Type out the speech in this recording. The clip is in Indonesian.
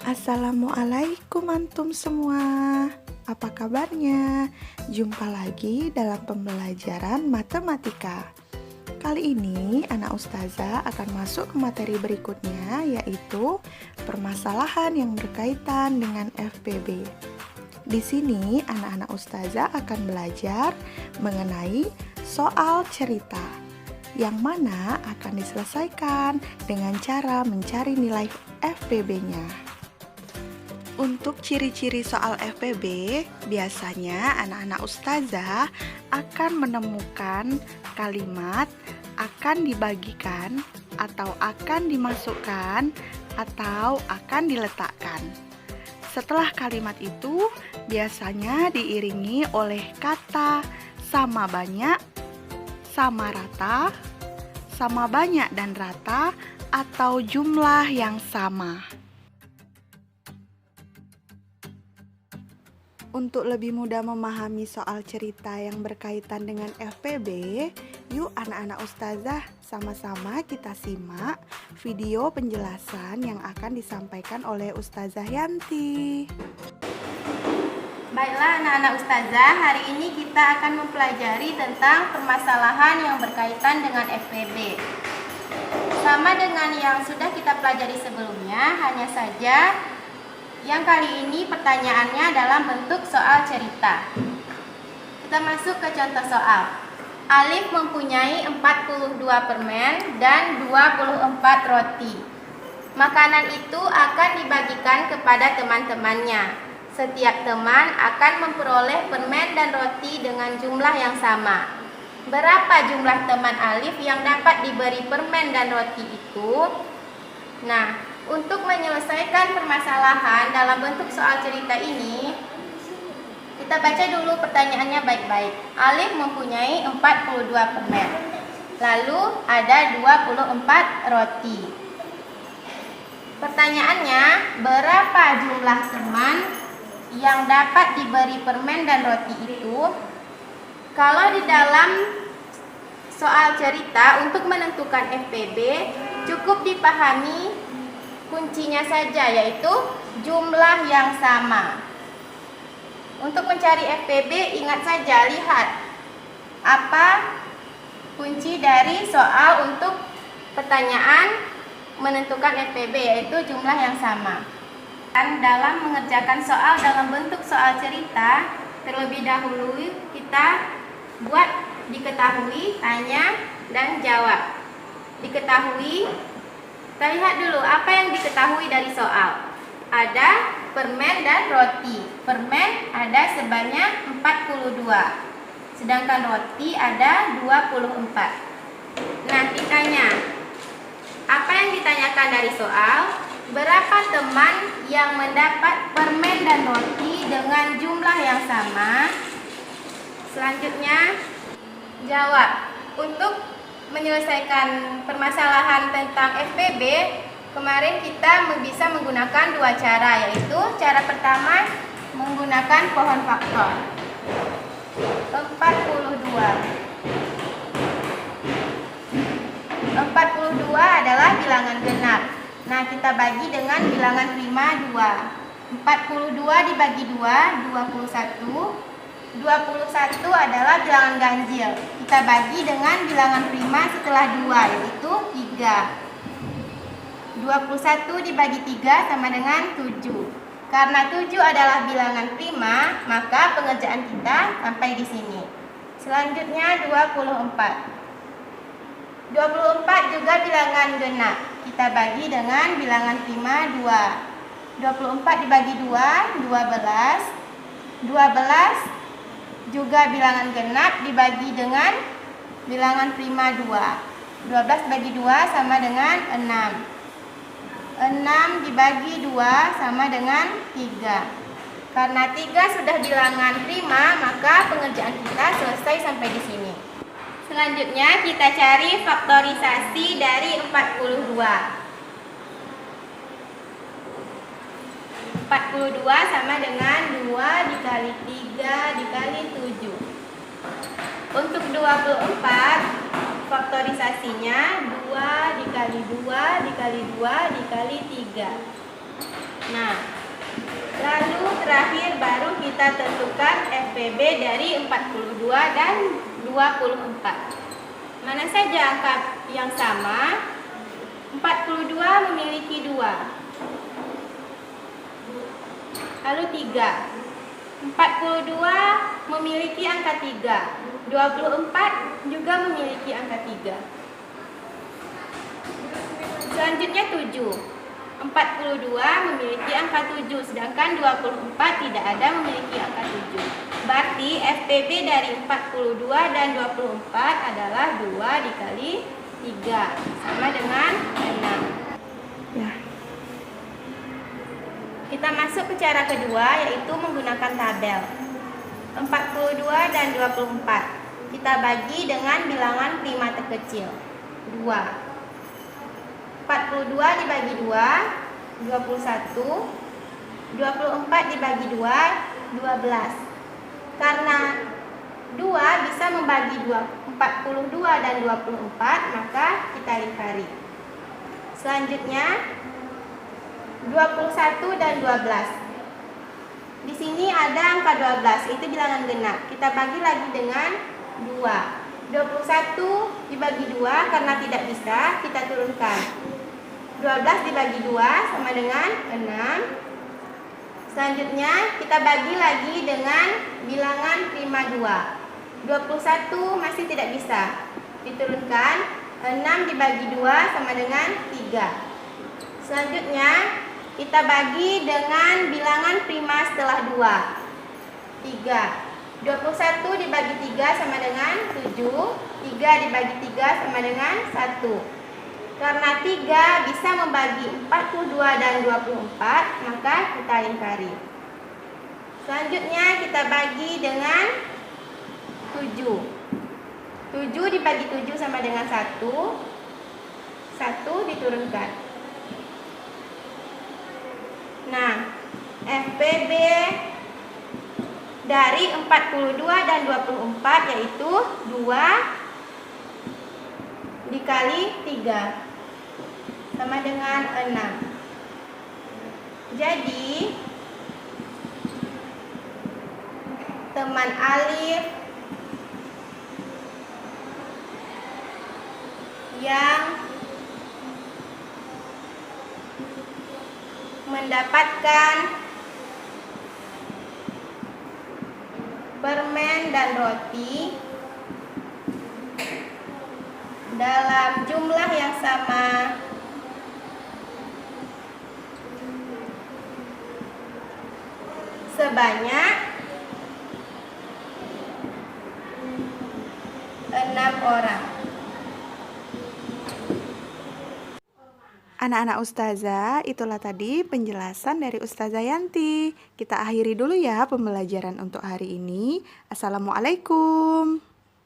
Assalamualaikum antum semua. Apa kabarnya? Jumpa lagi dalam pembelajaran matematika. Kali ini anak ustazah akan masuk ke materi berikutnya, yaitu permasalahan yang berkaitan dengan FPB. Di sini anak-anak ustazah akan belajar mengenai soal cerita, yang mana akan diselesaikan dengan cara mencari nilai FPB-nya. Untuk ciri-ciri soal FPB, biasanya anak-anak ustazah akan menemukan kalimat akan dibagikan, atau akan dimasukkan, atau akan diletakkan. Setelah kalimat itu, biasanya diiringi oleh kata sama banyak, sama rata, sama banyak dan rata, atau jumlah yang sama. Untuk lebih mudah memahami soal cerita yang berkaitan dengan FPB, yuk anak-anak ustazah sama-sama kita simak video penjelasan yang akan disampaikan oleh Ustazah Yanti. Baiklah anak-anak ustazah, hari ini kita akan mempelajari tentang permasalahan yang berkaitan dengan FPB. Sama dengan yang sudah kita pelajari sebelumnya, hanya saja yang kali ini pertanyaannya dalam bentuk soal cerita. Kita masuk ke contoh soal. Alif mempunyai 42 permen dan 24 roti. Makanan itu akan dibagikan kepada teman-temannya. Setiap teman akan memperoleh permen dan roti dengan jumlah yang sama. Berapa jumlah teman Alif yang dapat diberi permen dan roti itu? Nah, untuk menyelesaikan permasalahan dalam bentuk soal cerita ini, kita baca dulu pertanyaannya baik-baik. Alif mempunyai 42 permen. Lalu ada 24 roti. Pertanyaannya, berapa jumlah teman yang dapat diberi permen dan roti itu? Kalau di dalam soal cerita untuk menentukan FPB, cukup dipahami kuncinya saja, yaitu jumlah yang sama. Untuk mencari FPB, ingat saja, lihat apa kunci dari soal untuk pertanyaan menentukan FPB, yaitu jumlah yang sama. Dan dalam mengerjakan soal dalam bentuk soal cerita, terlebih dahulu kita buat diketahui, tanya, dan jawab. Diketahui, kita lihat dulu apa yang diketahui dari soal. Ada permen dan roti. Permen ada sebanyak 42, sedangkan roti ada 24. Nah, ditanya, apa yang ditanyakan dari soal? Berapa teman yang mendapat permen dan roti dengan jumlah yang sama? Selanjutnya, jawab. Untuk menyelesaikan permasalahan tentang FPB, kemarin kita bisa menggunakan dua cara, yaitu cara pertama menggunakan pohon faktor. 42 adalah bilangan genap. Nah, kita bagi dengan bilangan prima 2. 42 dibagi 2, 21. 21 adalah bilangan ganjil. Kita bagi dengan bilangan prima setelah 2, yaitu 3. 21 dibagi 3 sama dengan 7. Karena 7 adalah bilangan prima, maka pengerjaan kita sampai di sini. Selanjutnya 24. 24 juga bilangan genap. Kita bagi dengan bilangan prima 2. 24 dibagi 2, 12. 12 juga bilangan genap dibagi dengan bilangan prima 2. 12 bagi 2 sama dengan 6. 6 dibagi 2 sama dengan 3. Karena 3 sudah bilangan prima, maka pengerjaan kita selesai sampai di sini. Selanjutnya kita cari faktorisasi dari 42. 42 sama dengan 2 dikali 3 dikali 7. Untuk 24, faktorisasinya 2 dikali 2 dikali 2 dikali 3. Nah, lalu terakhir baru kita tentukan FPB dari 42 dan 24. Mana saja angka yang sama? 42 memiliki 2. Lalu 3. 42 memiliki angka 3. 24 juga memiliki angka 3. Selanjutnya 7. 42 memiliki angka 7, sedangkan 24 tidak ada memiliki angka 7. Berarti FPB dari 42 dan 24 adalah 2 dikali 3, sama dengan 6. Ya. Kita masuk ke cara kedua, yaitu menggunakan tabel. 42 dan 24 kita bagi dengan bilangan prima terkecil 2. 42 dibagi 2, 21. 24 dibagi 2, 12. Karena 2 bisa membagi 42 dan 24, maka kita lingkari. Selanjutnya 21 dan 12. Di sini ada angka 12, itu bilangan genap. Kita bagi lagi dengan 2. 21 dibagi 2 karena tidak bisa, kita turunkan. 12 dibagi 2 sama dengan 6. Selanjutnya kita bagi lagi dengan bilangan prima 2. 21 masih tidak bisa, diturunkan. 6 dibagi 2 sama dengan 3. Selanjutnya kita bagi dengan bilangan prima setelah 2. 3. 21 dibagi 3 sama dengan 7. 3 dibagi 3 sama dengan 1. Karena 3 bisa membagi 42 dan 24, maka kita lingkari. Selanjutnya kita bagi dengan 7. 7 dibagi 7 sama dengan 1. 1 diturunkan. Nah, FPB dari 42 dan 24 yaitu 2 dikali 3 sama dengan 6. Jadi teman Alif yang mendapatkan permen dan roti dalam jumlah yang sama sebanyak 6 orang. Anak-anak Ustazah, itulah tadi penjelasan dari Ustazah Yanti. Kita akhiri dulu ya pembelajaran untuk hari ini. Assalamualaikum.